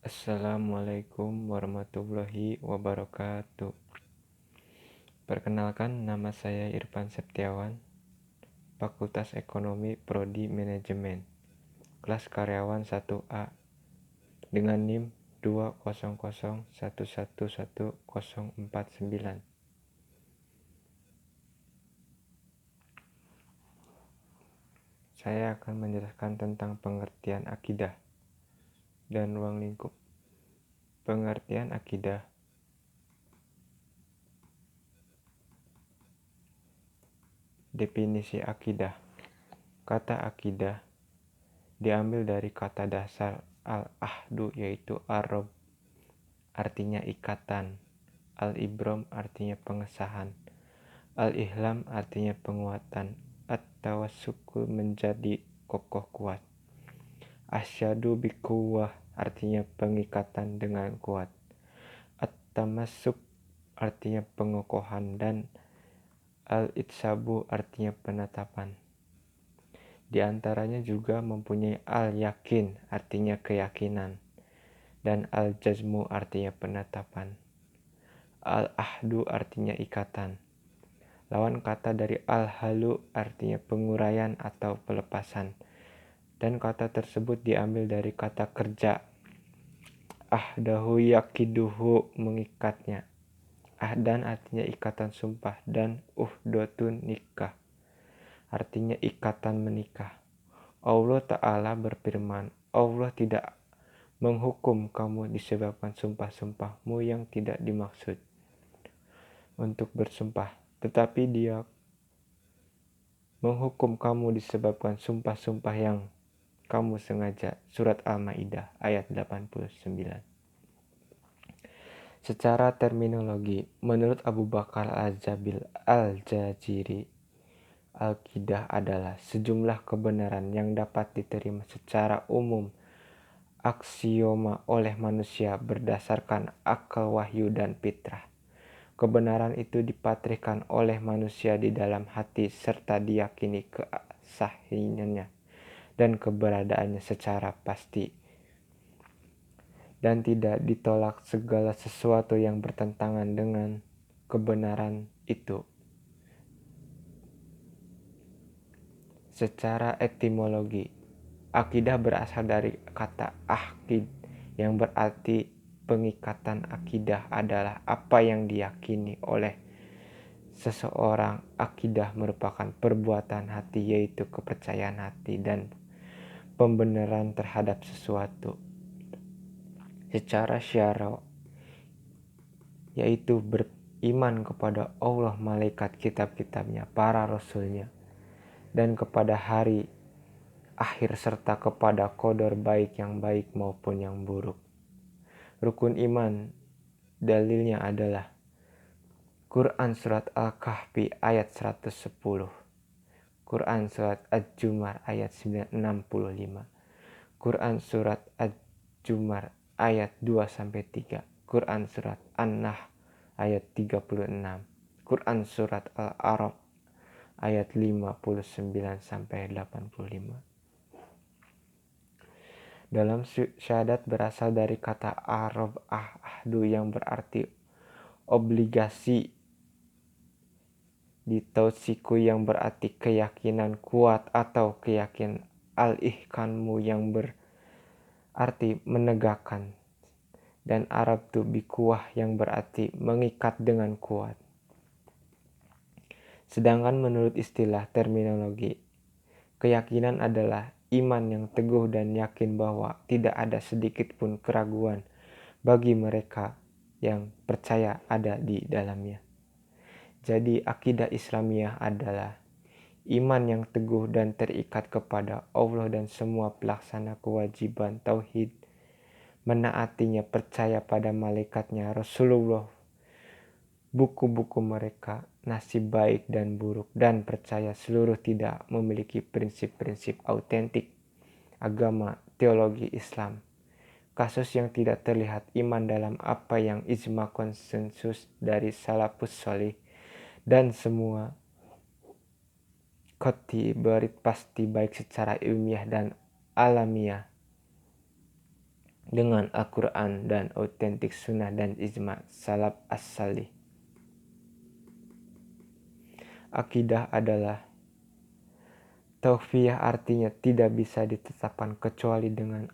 Assalamualaikum warahmatullahi wabarakatuh. Perkenalkan, nama saya Irfan Septiawan, Fakultas Ekonomi Prodi Manajemen, kelas karyawan 1A, dengan NIM 200111049. Saya akan menjelaskan tentang pengertian akidah dan ruang lingkup. Pengertian akidah. Definisi akidah. Kata akidah diambil dari kata dasar al-ahdu, yaitu ar-rob, artinya ikatan, al-ibrom artinya pengesahan, al-ihlam artinya penguatan, at-tawassukul menjadi kokoh kuat, asyadu bikuwah artinya pengikatan dengan kuat, at-tamassuk artinya pengokohan, dan al-itsabu artinya penetapan. Di antaranya juga mempunyai al-yakin artinya keyakinan, dan al-jazmu artinya penetapan. Al-ahdu artinya ikatan. Lawan kata dari al-halu artinya penguraian atau pelepasan. Dan kata tersebut diambil dari kata kerja. Ahdahu yakiduhu, mengikatnya. Ahdan artinya ikatan sumpah, dan uhdotun nikah artinya ikatan menikah. Allah Ta'ala berfirman, Allah tidak menghukum kamu disebabkan sumpah-sumpahmu yang tidak dimaksud untuk bersumpah, tetapi Dia menghukum kamu disebabkan sumpah-sumpah yang kamu sengaja. Surat Al-Maidah ayat 89. Secara terminologi, menurut Abu Bakar Al-Jaziri, Al-Qidah adalah sejumlah kebenaran yang dapat diterima secara umum, aksioma oleh manusia berdasarkan akal wahyu dan fitrah. Kebenaran itu dipatrikan oleh manusia di dalam hati serta diyakini kesahihannya dan keberadaannya secara pasti, dan tidak ditolak segala sesuatu yang bertentangan dengan kebenaran itu. Secara etimologi, akidah berasal dari kata aqid yang berarti pengikatan. Akidah adalah apa yang diyakini oleh seseorang. Akidah merupakan perbuatan hati, yaitu kepercayaan hati dan pembenaran terhadap sesuatu. Secara syara, yaitu beriman kepada Allah, malaikat, kitab-kitabnya, para rasulnya, dan kepada hari akhir serta kepada qadar baik yang baik maupun yang buruk. Rukun iman dalilnya adalah Quran Surat Al-Kahfi ayat 110, Quran Surat Ad-Zumar ayat 965, Quran Surat Ad-Zumar ayat 2-3, Quran Surat An-Nahl ayat 36, Quran Surat Al-A'raf ayat 59-85. Dalam syahadat berasal dari kata Arab ahdu yang berarti obligasi, ditausiku yang berarti keyakinan kuat atau keyakinan, al-ihkanmu yang berarti menegakkan, dan Arab tu bikuah yang berarti mengikat dengan kuat. Sedangkan menurut istilah terminologi, keyakinan adalah iman yang teguh dan yakin bahwa tidak ada sedikit pun keraguan bagi mereka yang percaya ada di dalamnya. Jadi akidah Islamiyah adalah iman yang teguh dan terikat kepada Allah dan semua pelaksana kewajiban tauhid, menaatinya, percaya pada malaikatnya, Rasulullah, buku-buku mereka, nasib baik dan buruk, dan percaya seluruh tidak memiliki prinsip-prinsip autentik agama teologi Islam. Kasus yang tidak terlihat iman dalam apa yang ijma konsensus dari salafus sholih dan semua qat'i berit pasti baik secara ilmiah dan alamiah. dengan Al-Quran dan autentik sunnah dan ijma salaf as-salih. Akidah adalah tauqifiyah, artinya tidak bisa ditetapkan kecuali dengan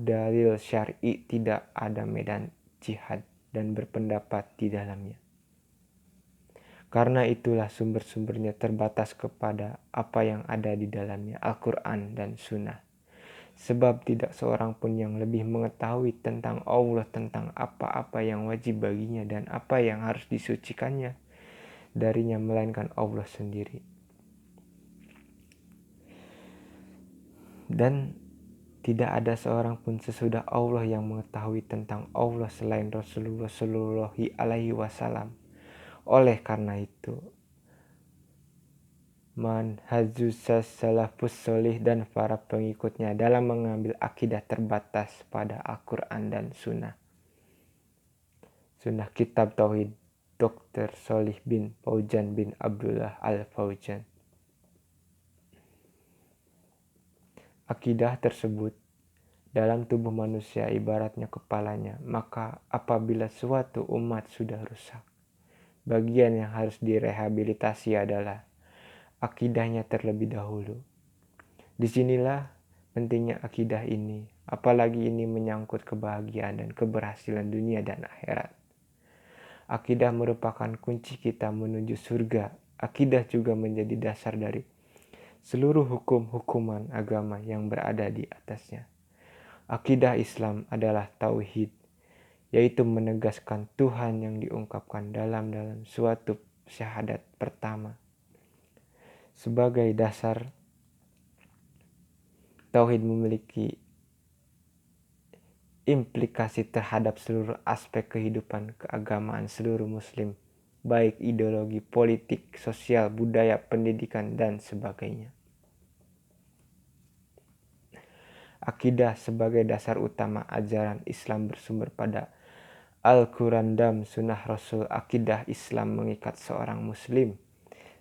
dalil syar'i, tidak ada medan jihad dan berpendapat di dalamnya. Karena itulah sumber-sumbernya terbatas kepada apa yang ada di dalamnya, Al-Quran dan Sunnah. Sebab tidak seorang pun yang lebih mengetahui tentang Allah, tentang apa-apa yang wajib baginya dan apa yang harus disucikannya darinya, melainkan Allah sendiri. Dan tidak ada seorang pun sesudah Allah yang mengetahui tentang Allah selain Rasulullah Shallallahu Alaihi Wasallam. Oleh karena itu, manhajus salafus sholih dan para pengikutnya dalam mengambil akidah terbatas pada Al-Quran dan Sunnah. Sunnah Kitab Tauhid Dr. Sholih bin Fauzan bin Abdullah Al-Fauzan. Akidah tersebut dalam tubuh manusia ibaratnya kepalanya, maka apabila suatu umat sudah rusak, bagian yang harus direhabilitasi adalah akidahnya terlebih dahulu. Disinilah pentingnya akidah ini, apalagi ini menyangkut kebahagiaan dan keberhasilan dunia dan akhirat. Akidah merupakan kunci kita menuju surga. Akidah juga menjadi dasar dari seluruh hukum-hukuman agama yang berada di atasnya. Akidah Islam adalah tauhid, yaitu menegaskan Tuhan yang diungkapkan dalam suatu syahadat pertama. Sebagai dasar, tauhid memiliki implikasi terhadap seluruh aspek kehidupan keagamaan seluruh muslim, baik ideologi, politik, sosial, budaya, pendidikan, dan sebagainya. Akidah sebagai dasar utama ajaran Islam bersumber pada Al-Quran dan Sunnah Rasul. Akidah Islam mengikat seorang muslim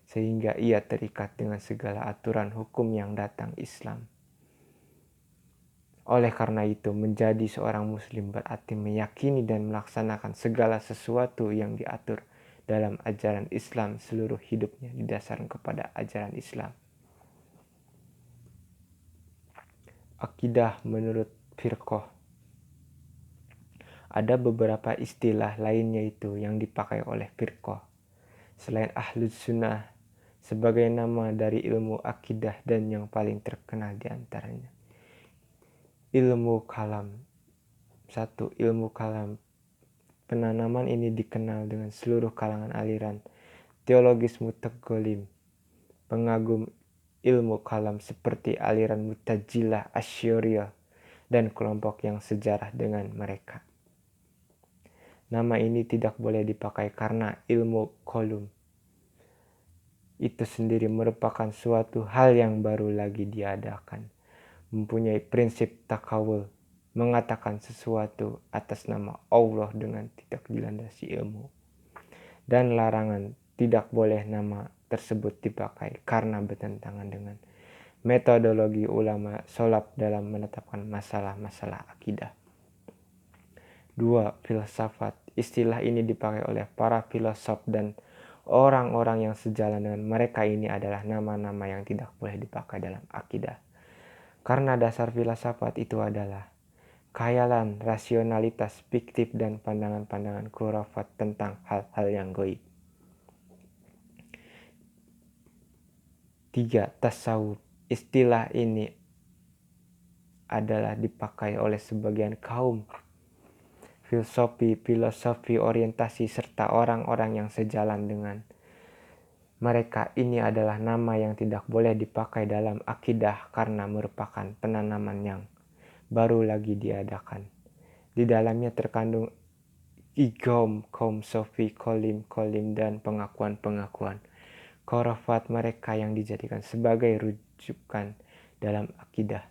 sehingga ia terikat dengan segala aturan hukum yang datang Islam. Oleh karena itu, menjadi seorang muslim berarti meyakini dan melaksanakan segala sesuatu yang diatur dalam ajaran Islam. Seluruh hidupnya didasarkan kepada ajaran Islam. Akidah menurut firqah. Ada beberapa istilah lainnya itu yang dipakai oleh firqah selain Ahlus Sunnah sebagai nama dari ilmu akidah, dan yang paling terkenal diantaranya ilmu kalam. 1. Ilmu kalam. Penanaman ini dikenal dengan seluruh kalangan aliran teologis mutaqallim, pengagum ilmu kalam seperti aliran Mu'tazilah, Asy'ariyah, dan kelompok yang sejarah dengan mereka. Nama ini tidak boleh dipakai karena ilmu kalam itu sendiri merupakan suatu hal yang baru lagi diadakan, mempunyai prinsip takawul, mengatakan sesuatu atas nama Allah dengan tidak dilandasi ilmu, dan larangan tidak boleh nama tersebut dipakai karena bertentangan dengan metodologi ulama salaf dalam menetapkan masalah-masalah akidah. 2. Filsafat. Istilah ini dipakai oleh para filosof dan orang-orang yang sejalan dengan mereka. Ini adalah nama-nama yang tidak boleh dipakai dalam akidah. Karena dasar filsafat itu adalah khayalan, rasionalitas fiktif, dan pandangan-pandangan khurafat tentang hal-hal yang gaib. 3. Tasawuf. Istilah ini adalah dipakai oleh sebagian kaum filosofi orientasi serta orang-orang yang sejalan dengan mereka. Ini adalah nama yang tidak boleh dipakai dalam akidah karena merupakan penanaman yang baru lagi diadakan. Di dalamnya terkandung kaum sofi, kolim, dan pengakuan-pengakuan khurafat mereka yang dijadikan sebagai rujukan dalam akidah.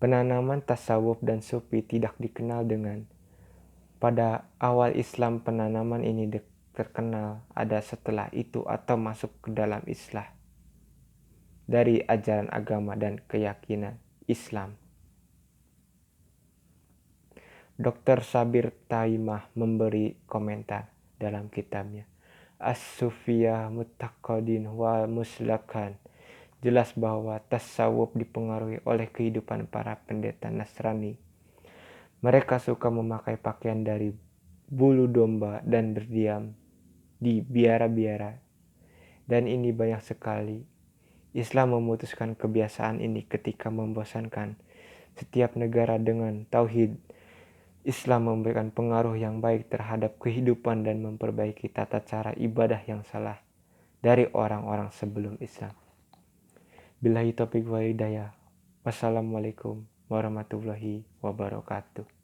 Penanaman tasawuf dan sufi tidak dikenal dengan pada awal Islam. Penanaman ini terkenal ada setelah itu atau masuk ke dalam Islam dari ajaran agama dan keyakinan Islam. Dr. Sabir Taimah memberi komentar dalam kitabnya As-Sufiyah Muttaqadin wa Muslakan. Jelas bahwa tasawuf dipengaruhi oleh kehidupan para pendeta Nasrani. Mereka suka memakai pakaian dari bulu domba dan berdiam di biara-biara. Dan ini banyak sekali. Islam memutuskan kebiasaan ini ketika membosankan setiap negara dengan tauhid. Islam memberikan pengaruh yang baik terhadap kehidupan dan memperbaiki tata cara ibadah yang salah dari orang-orang sebelum Islam. Billahi taufiq wal hidayah. Wassalamualaikum warahmatullahi wabarakatuh.